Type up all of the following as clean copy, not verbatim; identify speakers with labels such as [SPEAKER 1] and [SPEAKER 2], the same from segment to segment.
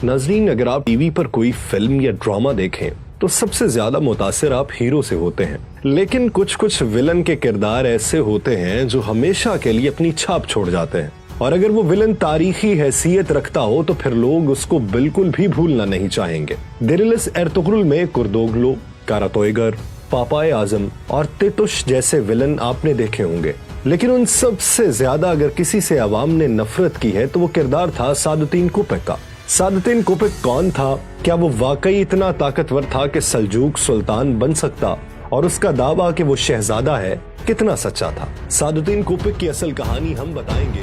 [SPEAKER 1] ناظرین، اگر آپ ٹی وی پر کوئی فلم یا ڈرامہ دیکھیں تو سب سے زیادہ متاثر آپ ہیرو سے ہوتے ہیں، لیکن کچھ ولن کے کردار ایسے ہوتے ہیں جو ہمیشہ کے لیے اپنی چھاپ چھوڑ جاتے ہیں، اور اگر وہ ولن تاریخی حیثیت رکھتا ہو تو پھر لوگ اس کو بالکل بھی بھولنا نہیں چاہیں گے۔ دیریلس ایرتغرل میں کردوگلو، کاراتویگر، پاپائے اعظم اور تیتوش جیسے ولن آپ نے دیکھے ہوں گے، لیکن ان سب سے زیادہ اگر کسی سے عوام نے نفرت کی ہے تو وہ کردار تھا سعادتین کوپک کا۔ سعادتین کوپک کون تھا؟ کیا وہ واقعی اتنا طاقتور تھا کہ سلجوق سلطان بن سکتا؟ اور اس کا دعویٰ کہ وہ شہزادہ ہے کتنا سچا تھا؟ سعادتین کوپک کی اصل کہانی ہم بتائیں گے۔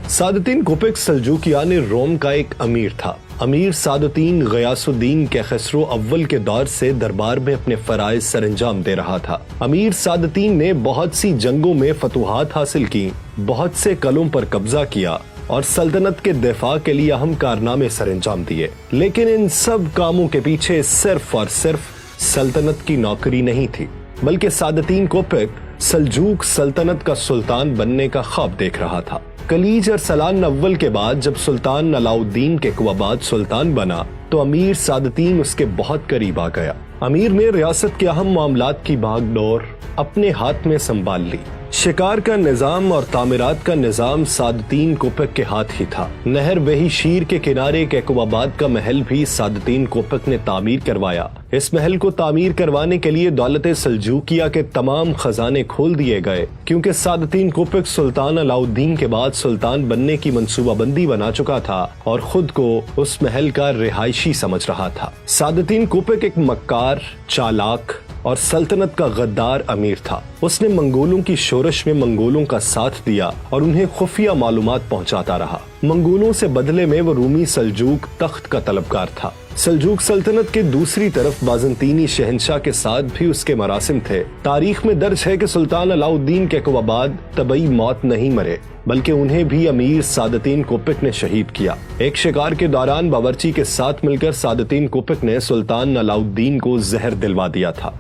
[SPEAKER 1] سعادتین کوپک سلجوقیان روم کا ایک امیر تھا۔ امیر سعادتین غیاث الدین کیخسرو اول کے دور سے دربار میں اپنے فرائض سر انجام دے رہا تھا۔ امیر سعادتین نے بہت سی جنگوں میں فتوحات حاصل کی، بہت سے قلعوں پر قبضہ کیا اور سلطنت کے دفاع کے لیے اہم کارنامے سر انجام دیے، لیکن ان سب کاموں کے پیچھے صرف اور صرف سلطنت کی نوکری نہیں تھی، بلکہ سعادتین کوپک سلجوق سلطنت کا سلطان بننے کا خواب دیکھ رہا تھا۔ کلیج ارسلان اول کے بعد جب سلطان علاؤالدین کیقوباد سلطان بنا تو امیر سعادتین اس کے بہت قریب آ گیا۔ امیر نے ریاست کے اہم معاملات کی بھاگ دوڑ اپنے ہاتھ میں سنبھال لی۔ شکار کا نظام اور تعمیرات کا نظام سعادتین کوپک کے ہاتھ ہی تھا۔ نہر بہی شیر کے کنارے کیقوباد کا محل بھی سعادتین کوپک نے تعمیر کروایا۔ اس محل کو تعمیر کروانے کے لیے دولت سلجوقیہ کے تمام خزانے کھول دیے گئے، کیونکہ سعادتین کوپک سلطان علاؤالدین کے بعد سلطان بننے کی منصوبہ بندی بنا چکا تھا اور خود کو اس محل کا رہائشی سمجھ رہا تھا۔ سعادتین کوپک ایک مکار، چالاک اور سلطنت کا غدار امیر تھا۔ اس نے منگولوں کی شورش میں منگولوں کا ساتھ دیا اور انہیں خفیہ معلومات پہنچاتا رہا۔ منگولوں سے بدلے میں وہ رومی سلجوق تخت کا طلبگار تھا۔ سلجوق سلطنت کے دوسری طرف بازنطینی شہنشاہ کے ساتھ بھی اس کے مراسم تھے۔ تاریخ میں درج ہے کہ سلطان علاؤالدین کیقوباد طبعی موت نہیں مرے، بلکہ انہیں بھی امیر سعادتین کوپک نے شہید کیا۔ ایک شکار کے دوران باورچی کے ساتھ مل کر سعادتین کوپک نے سلطان علاؤالدین کو زہر دلوا دیا تھا۔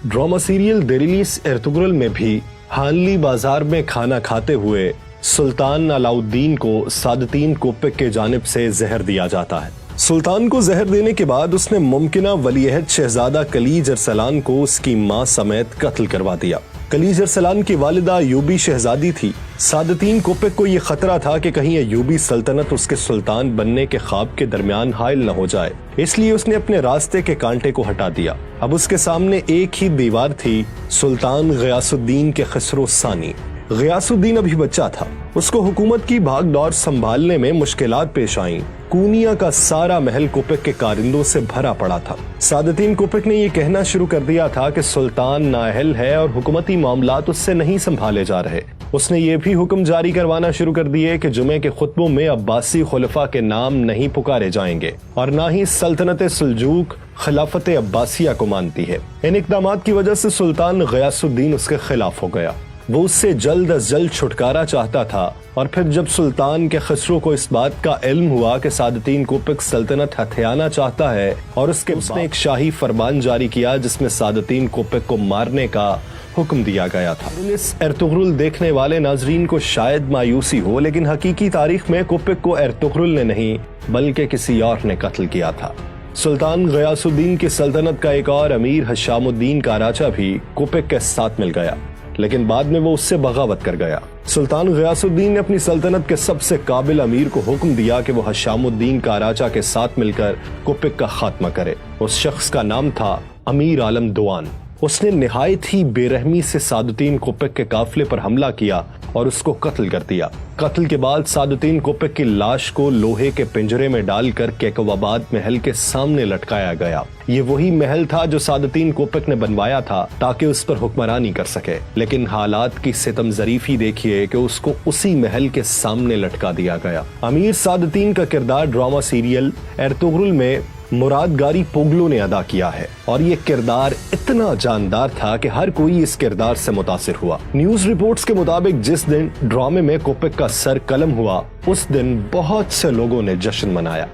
[SPEAKER 1] ڈرامہ سیریل دیریلس ایرتغرل میں بھی ہانلی بازار میں کھانا کھاتے ہوئے سلطان علاؤالدین کو سعادتین کوپک کے جانب سے زہر دیا جاتا ہے۔ سلطان کو زہر دینے کے بعد اس نے ممکنہ ولی عہد شہزادہ کلیج ارسلان کو اس کی ماں سمیت قتل کروا دیا۔ کلیج ارسلان کی والدہ ایوبی شہزادی تھی۔ سعادتین کوپک کو یہ خطرہ تھا کہ کہیں ایوبی سلطنت اس کے سلطان بننے کے خواب کے درمیان حائل نہ ہو جائے، اس لیے اس نے اپنے راستے کے کانٹے کو ہٹا دیا۔ اب اس کے سامنے ایک ہی دیوار تھی، سلطان غیاث الدین کیخسرو ثانی۔ غیاث الدین ابھی بچہ تھا، اس کو حکومت کی بھاگ دوڑ سنبھالنے میں مشکلات پیش آئیں۔ کونیا کا سارا محل کوپک کے کارندوں سے بھرا پڑا تھا۔ سعادتین کوپک نے یہ کہنا شروع کر دیا تھا کہ سلطان نااہل ہے اور حکومتی معاملات اس سے نہیں سنبھالے جا رہے۔ اس نے یہ بھی حکم جاری کروانا شروع کر دیے کہ جمعے کے خطبوں میں عباسی خلفاء کے نام نہیں پکارے جائیں گے اور نہ ہی سلطنت سلجوق خلافت عباسیہ کو مانتی ہے۔ ان اقدامات کی وجہ سے سلطان غیاث الدین اس کے خلاف ہو گیا۔ وہ اس سے جلد از جلد چھٹکارا چاہتا تھا، اور پھر جب سلطان کے خسرو کو اس بات کا علم ہوا کہ سعادتین کوپک سلطنت ہتھیانا چاہتا ہے اور اس نے ایک شاہی فرمان جاری کیا جس میں سعادتین کوپک کو مارنے کا حکم دیا گیا تھا۔ اس ایرتغرل دیکھنے والے ناظرین کو شاید مایوسی ہو، لیکن حقیقی تاریخ میں کوپک کو ایرتغرل نے نہیں بلکہ کسی اور نے قتل کیا تھا۔ سلطان غیاث الدین کی سلطنت کا ایک اور امیر ہشام الدین کاراچا بھی کوپک کے ساتھ مل گیا، لیکن بعد میں وہ اس سے بغاوت کر گیا۔ سلطان غیاث الدین نے اپنی سلطنت کے سب سے قابل امیر کو حکم دیا کہ وہ ہشام الدین کاراچا کے ساتھ مل کر کوپک کا خاتمہ کرے۔ اس شخص کا نام تھا امیر عالم دوان۔ اس نے نہایت ہی بے رحمی سے سعادتین کوپک کے قافلے پر حملہ کیا اور اس کو قتل کر دیا۔ قتل کے بعد سعادتین کوپک کی لاش کو لوہے کے پنجرے میں ڈال کر کیقوباد محل کے سامنے لٹکایا گیا۔ یہ وہی محل تھا جو سعادتین کوپک نے بنوایا تھا تاکہ اس پر حکمرانی کر سکے، لیکن حالات کی ستم ظریفی دیکھیے کہ اس کو اسی محل کے سامنے لٹکا دیا گیا۔ امیر سعادتین کا کردار ڈرامہ سیریل ایرتغرل میں مراد گاری پوگلو نے ادا کیا ہے، اور یہ کردار اتنا جاندار تھا کہ ہر کوئی اس کردار سے متاثر ہوا۔ نیوز رپورٹس کے مطابق جس دن ڈرامے میں کوپک کا سر قلم ہوا، اس دن بہت سے لوگوں نے جشن منایا۔